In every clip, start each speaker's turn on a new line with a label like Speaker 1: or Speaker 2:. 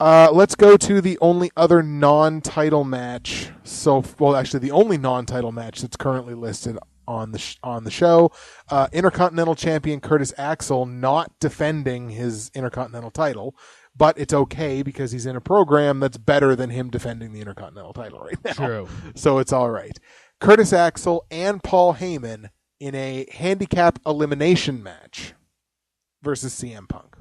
Speaker 1: Let's go to the only other non-title match. Actually, the only non-title match that's currently listed on the show. Intercontinental Champion Curtis Axel not defending his Intercontinental title, but it's okay because he's in a program that's better than him defending the Intercontinental title right now.
Speaker 2: True.
Speaker 1: So it's all right. Curtis Axel and Paul Heyman in a handicap elimination match versus CM Punk.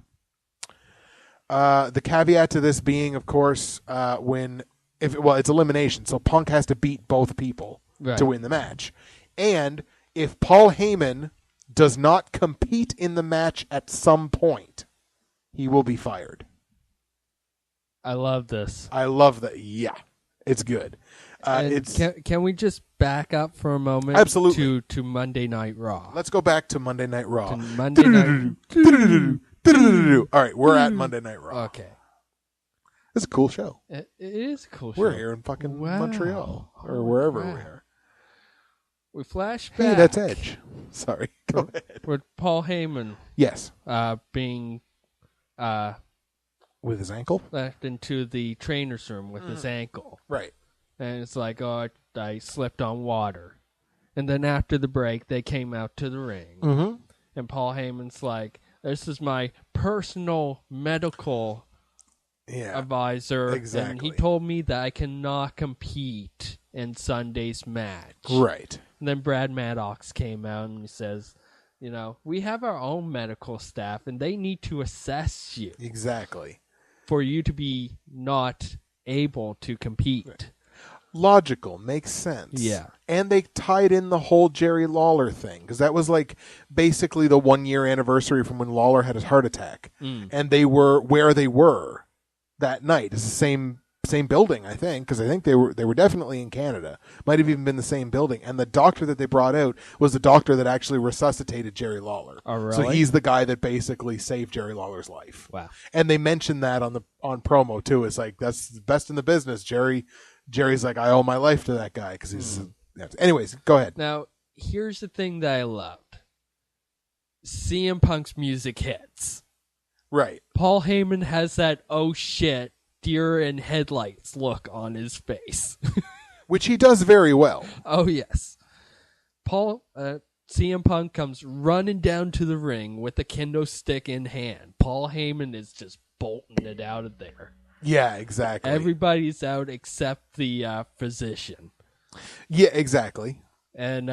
Speaker 1: The caveat to this being, of course, it's elimination, so Punk has to beat both people to win the match. And if Paul Heyman does not compete in the match at some point, he will be fired.
Speaker 2: I love this.
Speaker 1: I love that. Yeah, it's good.
Speaker 2: Can we just back up for a moment?
Speaker 1: Absolutely.
Speaker 2: To Monday Night Raw.
Speaker 1: Let's go back to Monday Night Raw. All right, we're at Monday Night Raw.
Speaker 2: Okay.
Speaker 1: It's a cool show.
Speaker 2: It is a cool show.
Speaker 1: We're here in fucking Montreal or wherever we are.
Speaker 2: We flash back.
Speaker 1: Hey, that's Edge. Sorry. Go ahead.
Speaker 2: With Paul Heyman.
Speaker 1: Yes.
Speaker 2: Being
Speaker 1: with his ankle?
Speaker 2: Left into the trainer's room with his ankle.
Speaker 1: Right.
Speaker 2: And it's like, I slipped on water. And then after the break, they came out to the ring.
Speaker 1: Mm-hmm.
Speaker 2: And Paul Heyman's like, this is my personal medical advisor.
Speaker 1: Exactly.
Speaker 2: And he told me that I cannot compete in Sunday's match.
Speaker 1: Right.
Speaker 2: And then Brad Maddox came out and he says, we have our own medical staff and they need to assess you.
Speaker 1: Exactly.
Speaker 2: For you to be not able to compete.
Speaker 1: Right. Logical, makes sense.
Speaker 2: Yeah.
Speaker 1: And they tied in the whole Jerry Lawler thing, because that was like basically the 1-year anniversary from when Lawler had his heart attack. And they were where they were that night. It's the same building, I think, because I think they were definitely in Canada. Might have even been the same building. And the doctor that they brought out was the doctor that actually resuscitated Jerry Lawler.
Speaker 2: Oh, really?
Speaker 1: So he's the guy that basically saved Jerry Lawler's life.
Speaker 2: Wow.
Speaker 1: And they mentioned that on promo too. It's like, that's the best in the business. Jerry's like, I owe my life to that guy because he's. Anyways, go ahead.
Speaker 2: Now, here's the thing that I loved. CM Punk's music hits.
Speaker 1: Right.
Speaker 2: Paul Heyman has that oh shit, deer in headlights look on his face.
Speaker 1: Which he does very well.
Speaker 2: Oh, yes. CM Punk comes running down to the ring with a kendo stick in hand. Paul Heyman is just bolting it out of there.
Speaker 1: Yeah, exactly.
Speaker 2: Everybody's out except the physician.
Speaker 1: Yeah, exactly.
Speaker 2: And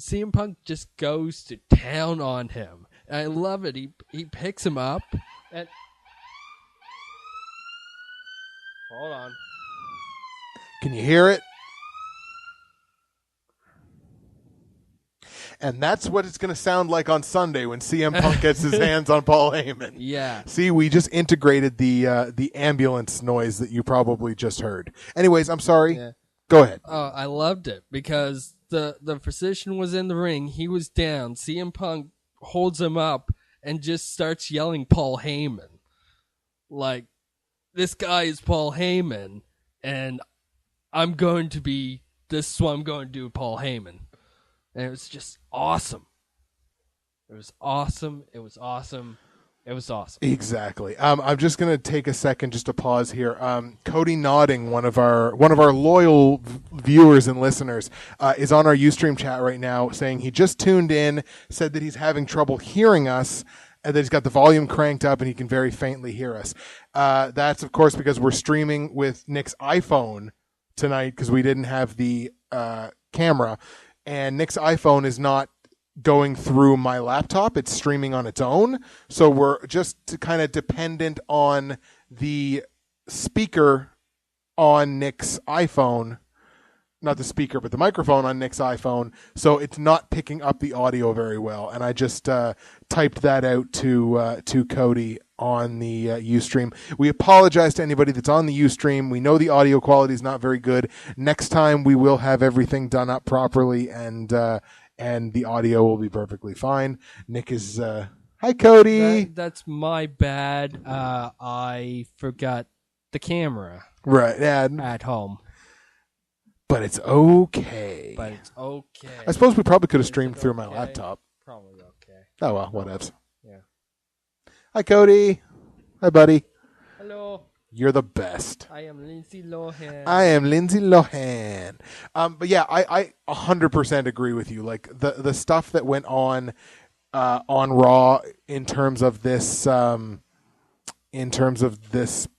Speaker 2: CM Punk just goes to town on him. And I love it. He picks him up and... Hold on.
Speaker 1: Can you hear it? And that's what it's going to sound like on Sunday when CM Punk gets his hands on Paul Heyman.
Speaker 2: Yeah.
Speaker 1: See, we just integrated the ambulance noise that you probably just heard. Anyways, I'm sorry. Yeah. Go ahead.
Speaker 2: Oh, I loved it because the physician was in the ring. He was down. CM Punk holds him up and just starts yelling Paul Heyman. Like, this guy is Paul Heyman, and I'm going to be, this is what I'm going to do with Paul Heyman. And it was just awesome. It was awesome. It was awesome. It was awesome.
Speaker 1: Exactly. I'm just going to take a second just to pause here. Cody Nodding, one of our loyal viewers and listeners, is on our Ustream chat right now saying he just tuned in, said that he's having trouble hearing us, and that he's got the volume cranked up and he can very faintly hear us. That's, of course, because we're streaming with Nick's iPhone tonight because we didn't have the camera. And Nick's iPhone is not going through my laptop. It's streaming on its own. So we're just kind of dependent on the speaker on Nick's iPhone. Not the speaker, but the microphone on Nick's iPhone. So it's not picking up the audio very well. And I just typed that out to Cody on the Ustream. We apologize to anybody that's on the Ustream. We know the audio quality is not very good. Next time we will have everything done up properly and the audio will be perfectly fine. Nick is hi Cody.
Speaker 2: That's my bad. I forgot the camera.
Speaker 1: Right. Yeah.
Speaker 2: At home.
Speaker 1: But it's okay. I suppose we probably could have streamed through my laptop.
Speaker 2: Probably okay.
Speaker 1: Oh well, whatevs.
Speaker 2: Yeah.
Speaker 1: Hi Cody. Hi buddy.
Speaker 2: Hello.
Speaker 1: You're the best.
Speaker 2: I am Lindsay Lohan.
Speaker 1: I am Lindsay Lohan. But yeah, I 100% agree with you. Like the stuff that went on Raw in terms of this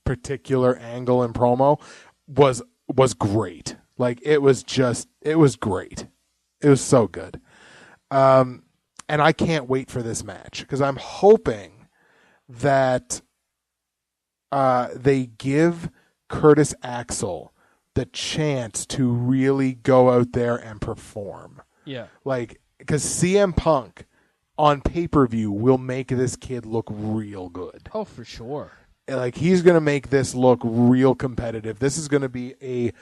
Speaker 1: particular angle and promo was great. Like it was great. It was so good. And I can't wait for this match because I'm hoping that they give Curtis Axel the chance to really go out there and perform.
Speaker 2: Yeah.
Speaker 1: Like, because CM Punk on pay-per-view will make this kid look real good.
Speaker 2: Oh, for sure.
Speaker 1: Like, he's going to make this look real competitive. This is going to be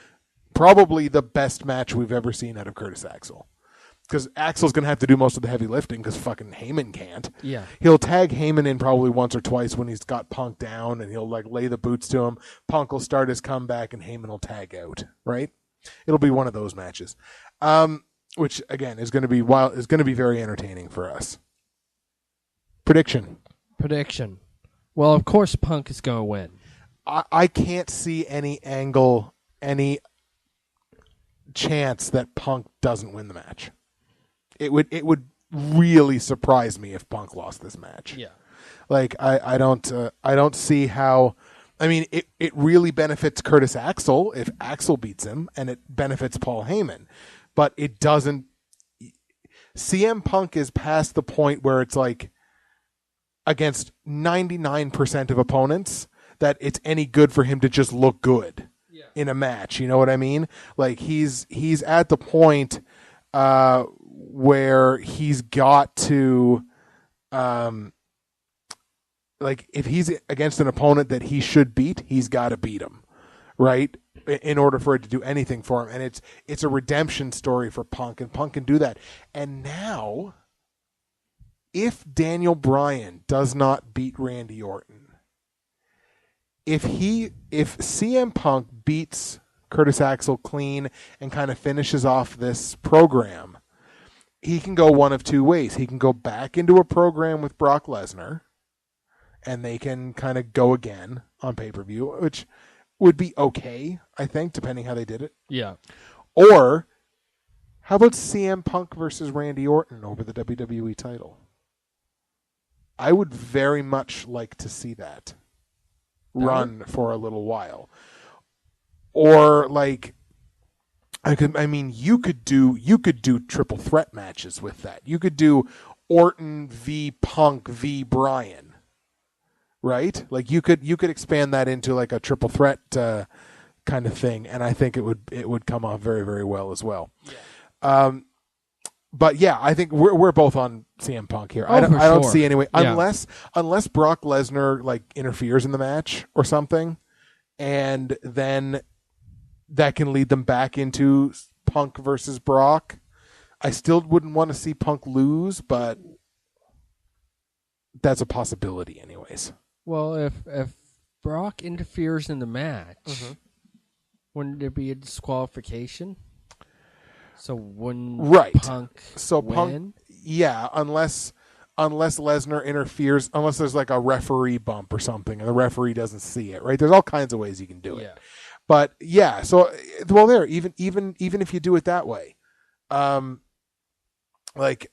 Speaker 1: probably the best match we've ever seen out of Curtis Axel. Because Axel's going to have to do most of the heavy lifting because fucking Heyman can't.
Speaker 2: Yeah.
Speaker 1: He'll tag Heyman in probably once or twice when he's got Punk down, and he'll like lay the boots to him. Punk will start his comeback, and Heyman will tag out, right? It'll be one of those matches. Which, again, is going to be very entertaining for us. Prediction.
Speaker 2: Well, of course Punk is going to win.
Speaker 1: I can't see any angle, any chance that Punk doesn't win the match. It would really surprise me if Punk lost this match.
Speaker 2: Yeah.
Speaker 1: Like I don't see how. I mean, it really benefits Curtis Axel if Axel beats him, and it benefits Paul Heyman, but it doesn't. CM Punk is past the point where it's like against 99% of opponents that it's any good for him to just look good in a match. You know what I mean? Like he's at the point where he's got to, like if he's against an opponent that he should beat, he's got to beat him, right? In order for it to do anything for him. And it's a redemption story for Punk, and Punk can do that. And now, if Daniel Bryan does not beat Randy Orton, if CM Punk beats Curtis Axel clean and kind of finishes off this program, he can go one of two ways. He can go back into a program with Brock Lesnar, and they can kind of go again on pay-per-view, which would be okay, I think, depending how they did it.
Speaker 2: Yeah.
Speaker 1: Or how about CM Punk versus Randy Orton over the WWE title? I would very much like to see that run for a little while. Or like, you could do triple threat matches with that. You could do Orton v Punk v Bryan, right? Like you could expand that into like a triple threat kind of thing, and I think it would come off very, very well as well. Yeah. But yeah, I think we're both on CM Punk here. I don't see any way unless Brock Lesnar like interferes in the match or something, and then that can lead them back into Punk versus Brock. I still wouldn't want to see Punk lose, but that's a possibility anyways.
Speaker 2: Well, if Brock interferes in the match, wouldn't there be a disqualification? So wouldn't Punk win?
Speaker 1: Punk, yeah, unless Lesnar interferes, unless there's like a referee bump or something, and the referee doesn't see it, right? There's all kinds of ways you can do it. But yeah, so even if you do it that way, like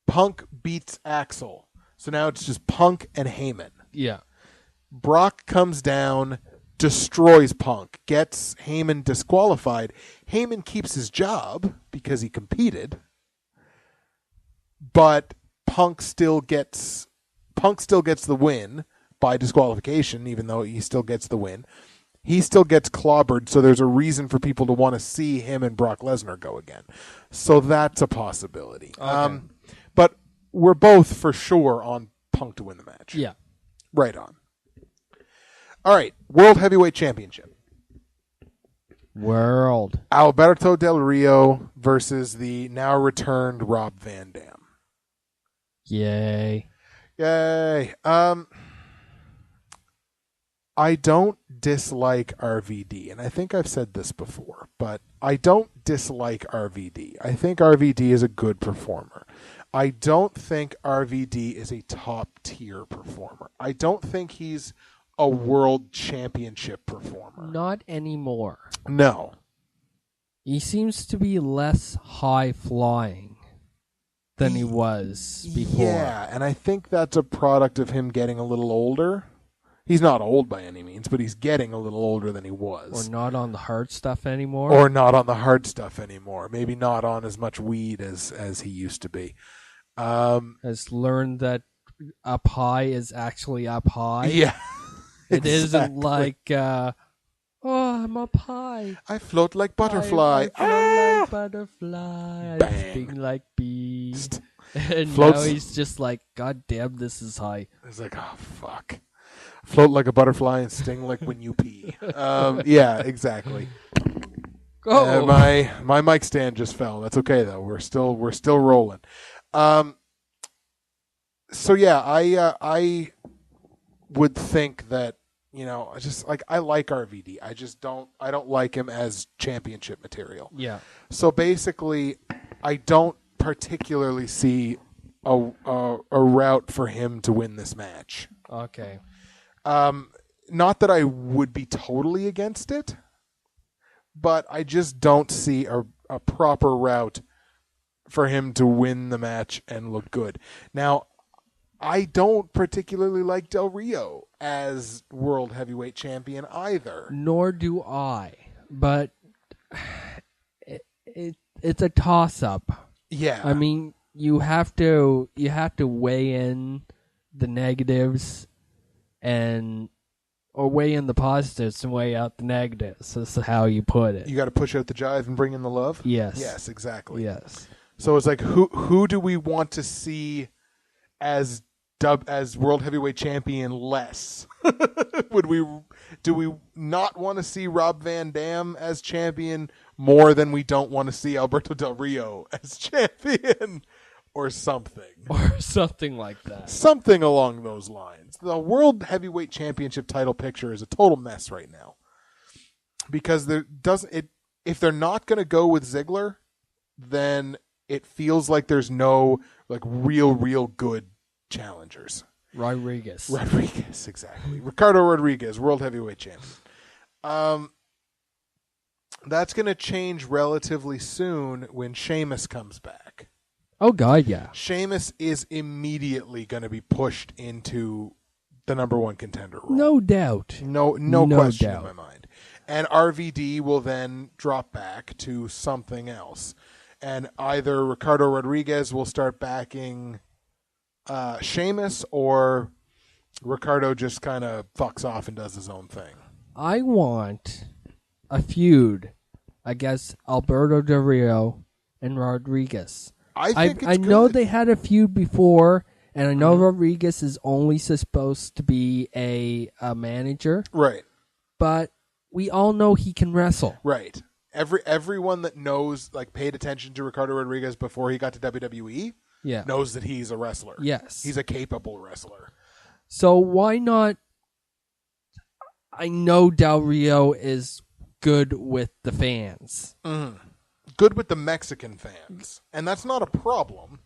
Speaker 1: Punk beats Axel, so now it's just Punk and Heyman.
Speaker 2: Yeah,
Speaker 1: Brock comes down, destroys Punk, gets Heyman disqualified. Heyman keeps his job because he competed, but Punk still gets the win by disqualification, even though he still gets the win. He still gets clobbered, so there's a reason for people to want to see him and Brock Lesnar go again. So that's a possibility. Okay. But we're both for sure on Punk to win the match.
Speaker 2: Yeah.
Speaker 1: Right on. All right, World Heavyweight Championship. Alberto Del Rio versus the now returned Rob Van Dam.
Speaker 2: Yay.
Speaker 1: I don't dislike RVD, and I think I've said this before, but I don't dislike RVD. I think RVD is a good performer. I don't think RVD is a top-tier performer. I don't think he's a world championship performer.
Speaker 2: Not anymore.
Speaker 1: No.
Speaker 2: He seems to be less high flying than he was before.
Speaker 1: Yeah, and I think that's a product of him getting a little older. He's not old by any means, but he's getting a little older than he was.
Speaker 2: Or not on the hard stuff anymore.
Speaker 1: Or not on the hard stuff anymore. Maybe not on as much weed as he used to be.
Speaker 2: Has learned that up high is actually up high.
Speaker 1: Yeah.
Speaker 2: It isn't like, oh, I'm up high.
Speaker 1: I float like butterfly.
Speaker 2: I float like butterfly.
Speaker 1: Bang.
Speaker 2: I sting like bee. And
Speaker 1: Floats.
Speaker 2: now he's just like, God damn, this is high.
Speaker 1: It's like, oh, fuck. Float like a butterfly and sting like when you pee. Yeah, exactly.
Speaker 2: Oh,
Speaker 1: My mic stand just fell. That's okay though. We're still rolling. So yeah, I would think that, I just I like RVD. I don't like him as championship material.
Speaker 2: yeah.
Speaker 1: So basically, I don't particularly see a route for him to win this match.
Speaker 2: Okay.
Speaker 1: Not that I would be totally against it, but I just don't see a proper route for him to win the match and look good. Now, I don't particularly like Del Rio as world heavyweight champion either.
Speaker 2: Nor do I. But it's a toss-up.
Speaker 1: Yeah.
Speaker 2: I mean, you have to weigh in the negatives or weigh in the positives and weigh out the negatives. That's how you put it.
Speaker 1: You got to push out the jive and bring in the love?
Speaker 2: Yes.
Speaker 1: Yes, exactly.
Speaker 2: Yes.
Speaker 1: So it's like, who do we want to see as world heavyweight champion less? Do we not want to see Rob Van Dam as champion more than we don't want to see Alberto Del Rio as champion? Or something.
Speaker 2: Or something like that.
Speaker 1: Something along those lines. The World Heavyweight Championship title picture is a total mess right now. Because if they're not going to go with Ziggler, then it feels like there's no real good challengers.
Speaker 2: Rodriguez,
Speaker 1: exactly. Ricardo Rodriguez, World Heavyweight Champion. That's going to change relatively soon when Sheamus comes back.
Speaker 2: Oh, God, yeah.
Speaker 1: Sheamus is immediately going to be pushed into the number one contender role.
Speaker 2: No doubt.
Speaker 1: No question in my mind. And RVD will then drop back to something else. And either Ricardo Rodriguez will start backing Sheamus, or Ricardo just kind of fucks off and does his own thing.
Speaker 2: I want a feud against Alberto Del Rio and Rodriguez. I know they had a feud before, and I know Rodriguez is only supposed to be a manager.
Speaker 1: Right.
Speaker 2: But we all know he can wrestle.
Speaker 1: Right. Everyone that knows, paid attention to Ricardo Rodriguez before he got to WWE knows that he's a wrestler.
Speaker 2: Yes.
Speaker 1: He's a capable wrestler.
Speaker 2: So why not? I know Del Rio is good with the fans.
Speaker 1: Mm. Good with the Mexican fans. And that's not a problem,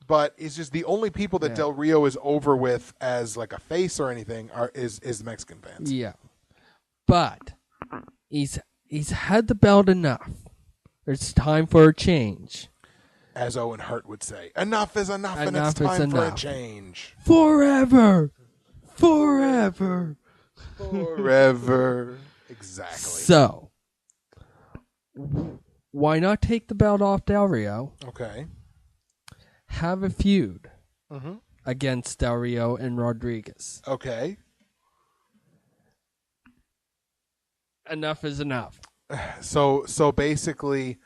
Speaker 1: but it's just the only people that Del Rio is over with as a face or anything is the Mexican fans.
Speaker 2: Yeah. But he's had the belt enough. It's time for a change.
Speaker 1: As Owen Hart would say, enough is enough and it's time for a change.
Speaker 2: Forever. Forever.
Speaker 1: Forever. Exactly.
Speaker 2: So, why not take the belt off Del Rio?
Speaker 1: Okay.
Speaker 2: Have a feud against Del Rio and Rodriguez.
Speaker 1: Okay.
Speaker 2: Enough is enough.
Speaker 1: So basically,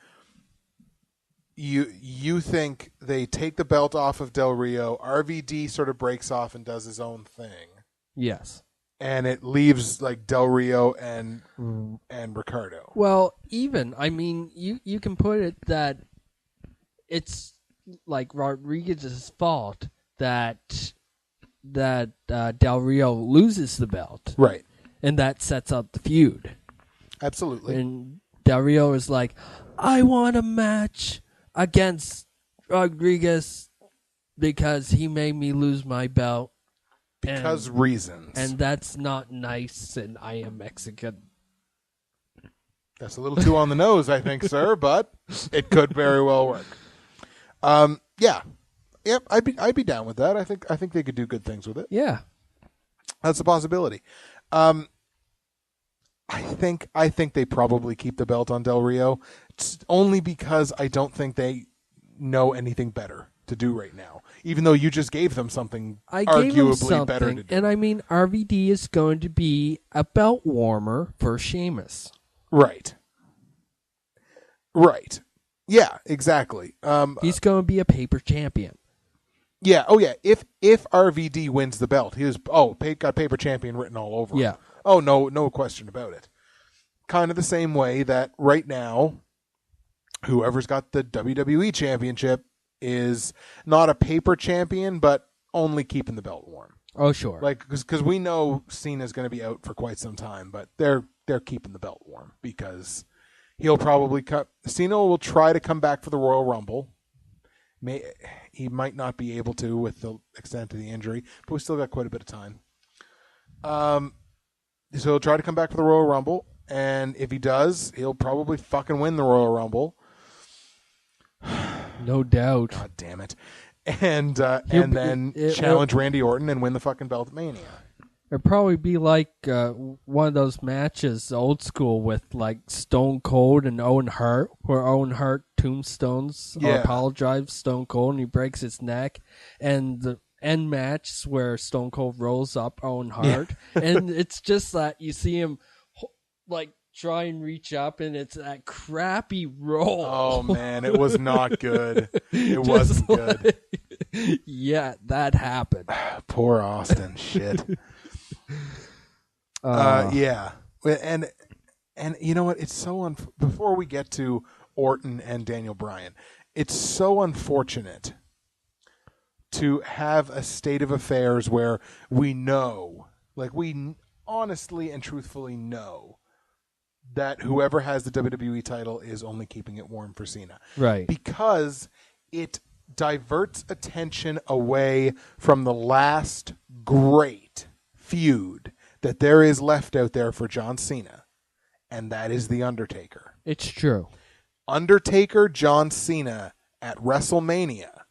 Speaker 1: you think they take the belt off of Del Rio, RVD sort of breaks off and does his own thing.
Speaker 2: Yes.
Speaker 1: And it leaves Del Rio and Ricardo.
Speaker 2: Well, you can put it that it's Rodriguez's fault that Del Rio loses the belt.
Speaker 1: Right.
Speaker 2: And that sets up the feud.
Speaker 1: Absolutely.
Speaker 2: And Del Rio is like, I want a match against Rodriguez because he made me lose my belt.
Speaker 1: Because reasons.
Speaker 2: And that's not nice, and I am Mexican.
Speaker 1: That's a little too on the nose, I think, sir, but it could very well work. Yeah. Yep, I'd be down with that. I think they could do good things with it.
Speaker 2: Yeah.
Speaker 1: That's a possibility. I think they probably keep the belt on Del Rio. It's only because I don't think they know anything better to do right now. Even though you just gave them something arguably better to do.
Speaker 2: And I mean, RVD is going to be a belt warmer for Sheamus.
Speaker 1: Right. Yeah, exactly.
Speaker 2: He's going to be a paper champion.
Speaker 1: Yeah. Oh, yeah. If RVD wins the belt, he was got paper champion written all over him.
Speaker 2: Yeah.
Speaker 1: Oh, no question about it. Kind of the same way that right now, whoever's got the WWE championship is not a paper champion, but only keeping the belt warm.
Speaker 2: Oh, sure.
Speaker 1: Like because we know Cena's going to be out for quite some time, but they're keeping the belt warm because he'll probably Cena will try to come back for the Royal Rumble. He might not be able to with the extent of the injury, but we still got quite a bit of time. So he'll try to come back for the Royal Rumble, and if he does, he'll probably fucking win the Royal Rumble.
Speaker 2: No doubt.
Speaker 1: God damn it. And then challenge Randy Orton and win the fucking belt at Mania.
Speaker 2: It'd probably be like one of those matches, old school, with like Stone Cold and Owen Hart, where Owen Hart tombstones or pile drives Stone Cold and he breaks his neck, and the end match where Stone Cold rolls up Owen Hart, and it's just that you see him like try and reach up, and it's that crappy roll.
Speaker 1: Oh man, it was not good. It wasn't good.
Speaker 2: Yeah, that happened.
Speaker 1: Poor Austin. Shit. Yeah, and you know what? It's so before we get to Orton and Daniel Bryan, it's so unfortunate to have a state of affairs where we know, like we honestly and truthfully know, that whoever has the WWE title is only keeping it warm for Cena,
Speaker 2: right?
Speaker 1: Because it diverts attention away from the last great feud that there is left out there for John Cena, and that is The Undertaker.
Speaker 2: It's true.
Speaker 1: Undertaker John Cena at WrestleMania,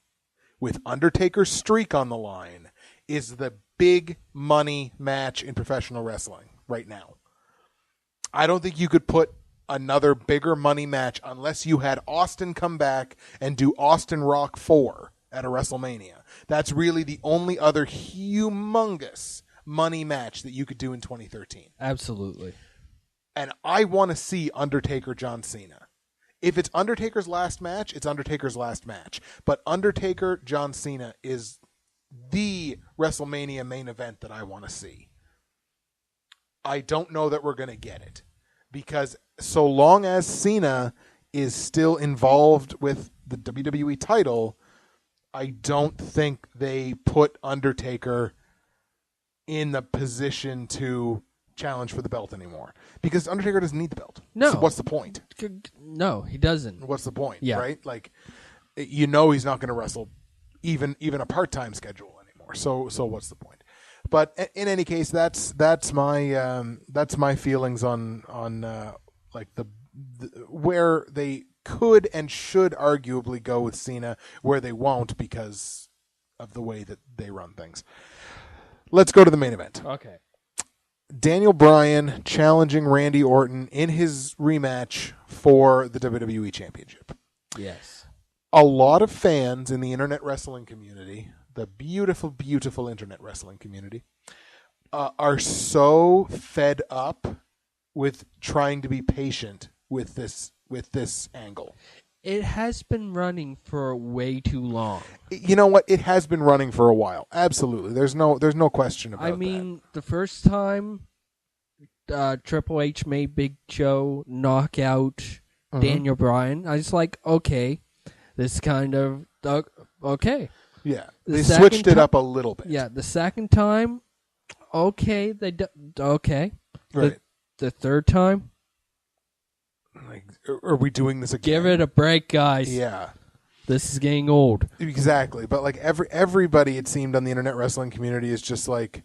Speaker 1: with Undertaker's streak on the line, is the big money match in professional wrestling right now. I don't think you could put another bigger money match unless you had Austin come back and do Austin Rock 4 at a WrestleMania. That's really the only other humongous money match that you could do in 2013.
Speaker 2: Absolutely.
Speaker 1: And I want to see Undertaker John Cena. If it's Undertaker's last match, it's Undertaker's last match. But Undertaker John Cena is the WrestleMania main event that I want to see. I don't know that we're going to get it, because so long as Cena is still involved with the WWE title, I don't think they put Undertaker in the position to challenge for the belt anymore, because Undertaker doesn't need the belt.
Speaker 2: No.
Speaker 1: So what's the point?
Speaker 2: No, he doesn't.
Speaker 1: What's the point?
Speaker 2: Yeah.
Speaker 1: Right? Like, you know, he's not going to wrestle even a part-time schedule anymore. So what's the point? But in any case, that's my feelings on like the where they could and should arguably go with Cena, where they won't because of the way that they run things. Let's go to the main event.
Speaker 2: Okay.
Speaker 1: Daniel Bryan challenging Randy Orton in his rematch for the WWE Championship.
Speaker 2: Yes.
Speaker 1: A lot of fans in the internet wrestling community, the beautiful, beautiful internet wrestling community, are so fed up with trying to be patient with this angle.
Speaker 2: It has been running for way too long.
Speaker 1: You know what? It has been running for a while. Absolutely. There's no question about that.
Speaker 2: I mean, the first time Triple H made Big Show knock out Daniel Bryan, I was like, okay, this kind of okay.
Speaker 1: Yeah, they switched it up a little bit.
Speaker 2: Yeah, the second time, okay, okay.
Speaker 1: Right.
Speaker 2: The third time,
Speaker 1: like, are we doing this again?
Speaker 2: give it a break, guys.
Speaker 1: Yeah.
Speaker 2: This is getting old.
Speaker 1: Exactly. But like everybody, it seemed, on the internet wrestling community is just like,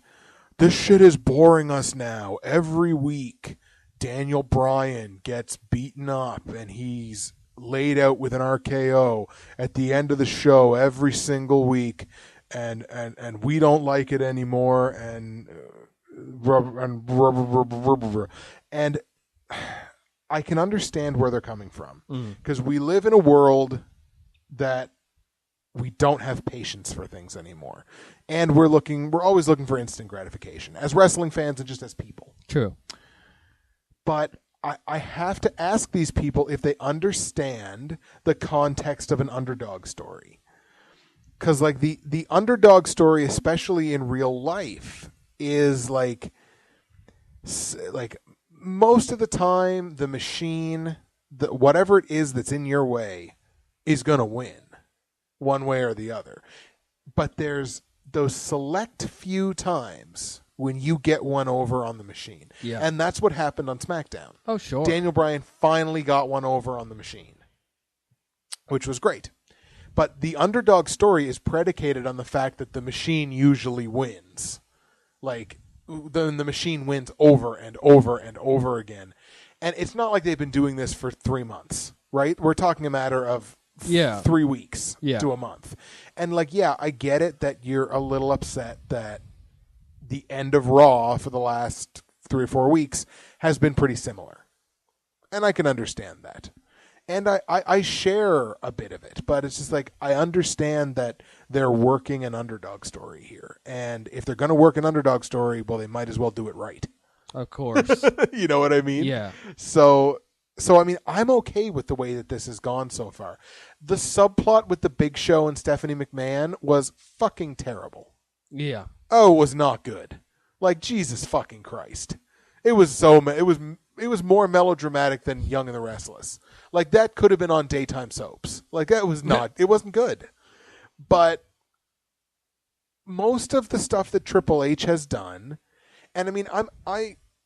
Speaker 1: this shit is boring us now. Every week, Daniel Bryan gets beaten up and he's laid out with an RKO at the end of the show every single week, and we don't like it anymore, and I can understand where they're coming from, because we live in a world that we don't have patience for things anymore, and we're always looking for instant gratification as wrestling fans and just as people.
Speaker 2: True.
Speaker 1: But I have to ask these people if they understand the context of an underdog story. Because like the underdog story, especially in real life, is like most of the time the machine, whatever it is that's in your way, is going to win one way or the other. But there's those select few times when you get one over on the machine.
Speaker 2: Yeah.
Speaker 1: And that's what happened on SmackDown.
Speaker 2: Oh, sure.
Speaker 1: Daniel Bryan finally got one over on the machine, which was great. But the underdog story is predicated on the fact that the machine usually wins. Like, the machine wins over and over and over again. And it's not like they've been doing this for 3 months, right? We're talking a matter of 3 weeks to a month. And like, yeah, I get it that you're a little upset that the end of Raw for the last 3 or 4 weeks has been pretty similar. And I can understand that. And I share a bit of it, but it's just like, I understand that they're working an underdog story here. And if they're going to work an underdog story, well, they might as well do it right.
Speaker 2: Of course.
Speaker 1: You know what I mean?
Speaker 2: Yeah.
Speaker 1: So I mean, I'm okay with the way that this has gone so far. The subplot with the Big Show and Stephanie McMahon was fucking terrible.
Speaker 2: Yeah.
Speaker 1: Oh, it was not good. Like, Jesus fucking Christ. It was more melodramatic than Young and the Restless. Like, that could have been on daytime soaps. Like, that was not, it wasn't good. But most of the stuff that Triple H has done, and I mean,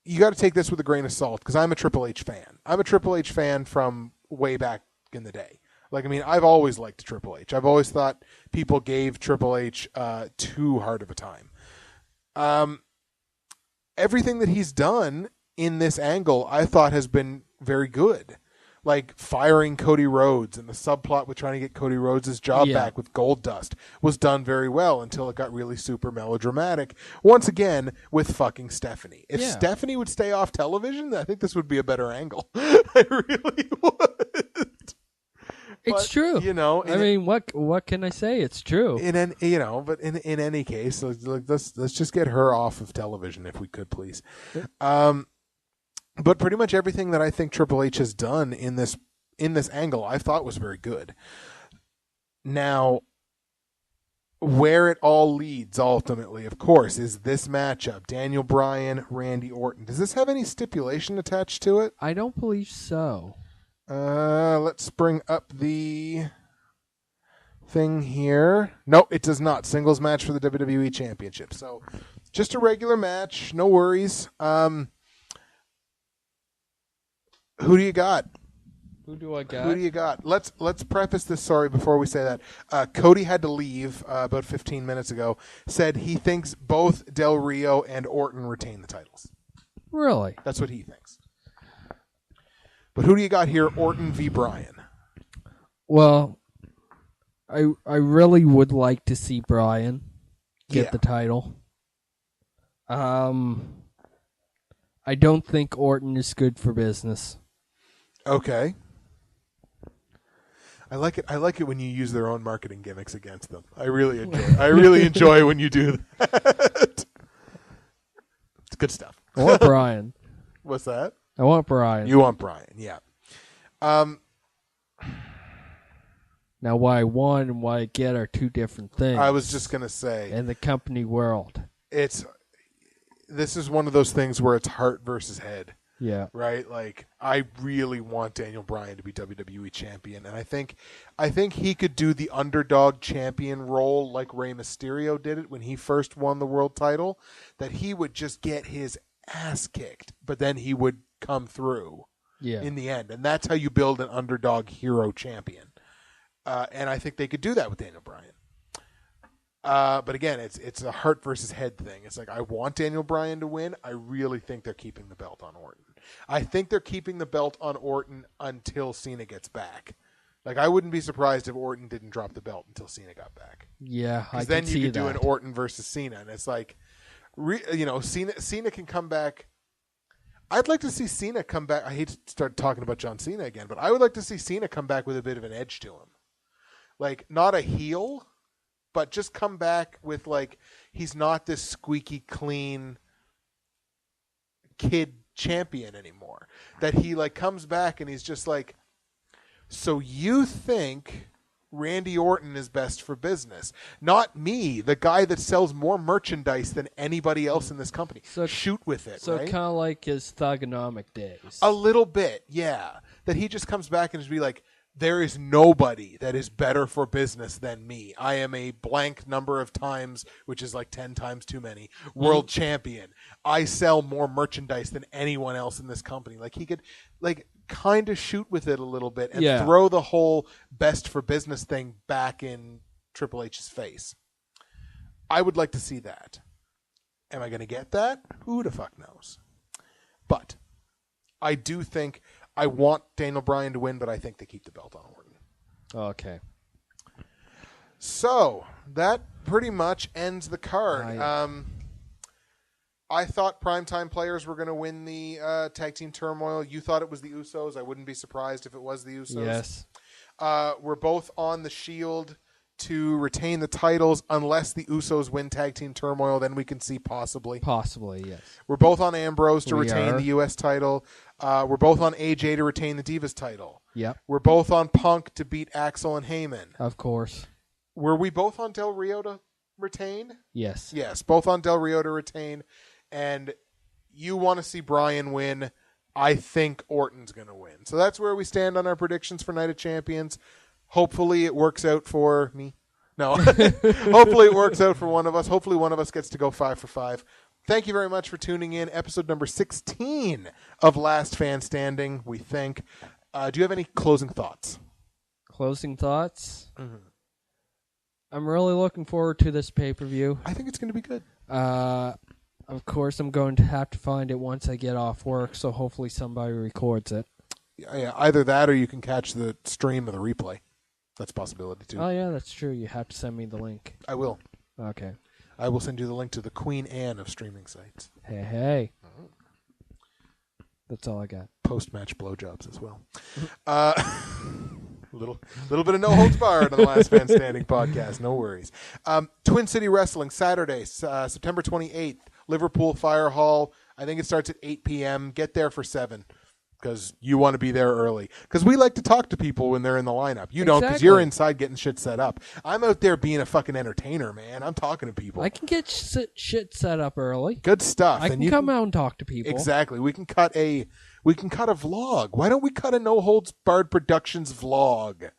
Speaker 1: you got to take this with a grain of salt, because I'm a Triple H fan. I'm a Triple H fan from way back in the day. Like, I mean, I've always liked Triple H. I've always thought people gave Triple H too hard of a time. Everything that he's done in this angle, I thought, has been very good. Like, firing Cody Rhodes and the subplot with trying to get Cody Rhodes' job back with Goldust was done very well until it got really super melodramatic. Once again, with fucking Stephanie. If Stephanie would stay off television, I think this would be a better angle. I really would.
Speaker 2: It's true.
Speaker 1: You know,
Speaker 2: I mean, what can I say? It's true.
Speaker 1: But in any case, let's just get her off of television if we could, please. But pretty much everything that I think Triple H has done in this angle, I thought was very good. Now, where it all leads ultimately, of course, is this matchup: Daniel Bryan, Randy Orton. Does this have any stipulation attached to it?
Speaker 2: I don't believe so.
Speaker 1: Let's bring up the thing here. No, it does not. Singles match for the WWE Championship. So, just a regular match. No worries. Who do you got?
Speaker 2: Who do I got?
Speaker 1: Who do you got? Let's preface this, sorry, before we say that. Cody had to leave about 15 minutes ago. Said he thinks both Del Rio and Orton retain the titles.
Speaker 2: Really?
Speaker 1: That's what he thinks. But who do you got here? Orton v. Bryan.
Speaker 2: Well, I really would like to see Bryan get the title. I don't think Orton is good for business.
Speaker 1: Okay. I like it when you use their own marketing gimmicks against them. I really enjoy when you do that. It's good stuff.
Speaker 2: I want Bryan.
Speaker 1: What's that?
Speaker 2: I want Bryan.
Speaker 1: You want Bryan, yeah.
Speaker 2: Now, what I want and what I get are two different things.
Speaker 1: I was just going to say.
Speaker 2: In the company world.
Speaker 1: This is one of those things where it's heart versus head.
Speaker 2: Yeah.
Speaker 1: Right? Like, I really want Daniel Bryan to be WWE champion, and I think he could do the underdog champion role like Rey Mysterio did it when he first won the world title, that he would just get his ass kicked, but then he would come through in the end. And that's how you build an underdog hero champion. And I think they could do that with Daniel Bryan. But again, it's a heart versus head thing. It's like, I want Daniel Bryan to win. I really think they're keeping the belt on Orton. I think they're keeping the belt on Orton until Cena gets back. Like, I wouldn't be surprised if Orton didn't drop the belt until Cena got back.
Speaker 2: Yeah, I can see that. Because
Speaker 1: then you could do an Orton versus Cena, and it's like, Cena can come back. I'd like to see Cena come back. I hate to start talking about John Cena again, but I would like to see Cena come back with a bit of an edge to him. Like, not a heel, but just come back with, like, he's not this squeaky clean kid champion anymore. That he, like, comes back and he's just like, so you think Randy Orton is best for business? Not me, the guy that sells more merchandise than anybody else in this company. So, shoot with it,
Speaker 2: so
Speaker 1: right?
Speaker 2: kind of like his Thugonomic days.
Speaker 1: A little bit, yeah. That he just comes back and just be like, there is nobody that is better for business than me. I am a blank number of times, which is like 10 times too many, world champion. I sell more merchandise than anyone else in this company. Like, he could, like, kind of shoot with it a little bit and throw the whole best for business thing back in Triple H's face. I would like to see that. Am I going to get that? Who the fuck knows? But I do think I want Daniel Bryan to win, but I think they keep the belt on Orton.
Speaker 2: Okay.
Speaker 1: So that pretty much ends the card. I thought Primetime Players were going to win the Tag Team Turmoil. You thought it was the Usos. I wouldn't be surprised if it was the Usos.
Speaker 2: Yes.
Speaker 1: We're both on the Shield to retain the titles unless the Usos win Tag Team Turmoil. Then we can see possibly.
Speaker 2: Possibly, yes.
Speaker 1: We're both on Ambrose to retain the U.S. title. We're both on AJ to retain the Divas title.
Speaker 2: Yep.
Speaker 1: We're both on Punk to beat Axel and Heyman.
Speaker 2: Of course.
Speaker 1: Were we both on Del Rio to retain?
Speaker 2: Yes.
Speaker 1: Yes, both on Del Rio to retain. And you want to see Bryan win. I think Orton's going to win. So that's where we stand on our predictions for Night of Champions. Hopefully it works out for me. No. Hopefully it works out for one of us. Hopefully one of us gets to go 5 for 5. Thank you very much for tuning in. Episode number 16 of Last Fan Standing, we think. Do you have any closing thoughts?
Speaker 2: Closing thoughts?
Speaker 1: Mm-hmm.
Speaker 2: I'm really looking forward to this pay-per-view.
Speaker 1: I think it's going to be good.
Speaker 2: Of course, I'm going to have to find it once I get off work, so hopefully somebody records it.
Speaker 1: Yeah, either that or you can catch the stream of the replay. That's a possibility, too.
Speaker 2: Oh, yeah, that's true. You have to send me the link.
Speaker 1: I will.
Speaker 2: Okay.
Speaker 1: I will send you the link to the Queen Anne of streaming sites.
Speaker 2: Hey. That's all I got.
Speaker 1: Post-match blowjobs as well. Little bit of no holds barred on the Last Fan Standing podcast. No worries. Twin City Wrestling, Saturday, September 28th. Liverpool Fire Hall. I think it starts at 8 p.m. Get there for 7 because you want to be there early. Because we like to talk to people when they're in the lineup. You don't because you're inside getting shit set up. I'm out there being a fucking entertainer, man. I'm talking to people.
Speaker 2: I can get shit set up early.
Speaker 1: Good stuff.
Speaker 2: I can come out and talk to people.
Speaker 1: Exactly. We can cut a vlog. Why don't we cut a No Holds Barred Productions vlog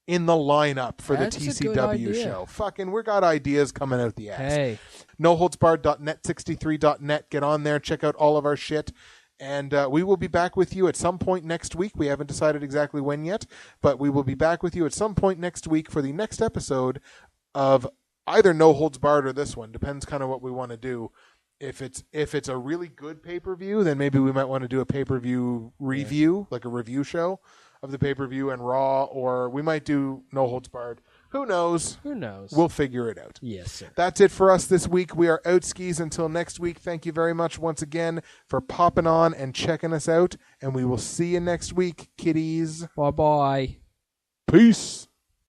Speaker 1: in the lineup for
Speaker 2: That's
Speaker 1: the TCW show? Fucking, we got ideas coming out the ass.
Speaker 2: Hey.
Speaker 1: NoHoldsBarred.net, 63.net. Get on there. Check out all of our shit. And we will be back with you at some point next week. We haven't decided exactly when yet, but we will be back with you at some point next week for the next episode of either No Holds Barred or this one. Depends kind of what we want to do. If it's a really good pay-per-view, then maybe we might want to do a pay-per-view review, like a review show of the pay-per-view and Raw, or we might do No Holds Barred. Who knows?
Speaker 2: Who knows?
Speaker 1: We'll figure it out.
Speaker 2: Yes, sir.
Speaker 1: That's it for us this week. We are out skis until next week. Thank you very much once again for popping on and checking us out, and we will see you next week, kiddies.
Speaker 2: Bye-bye.
Speaker 1: Peace.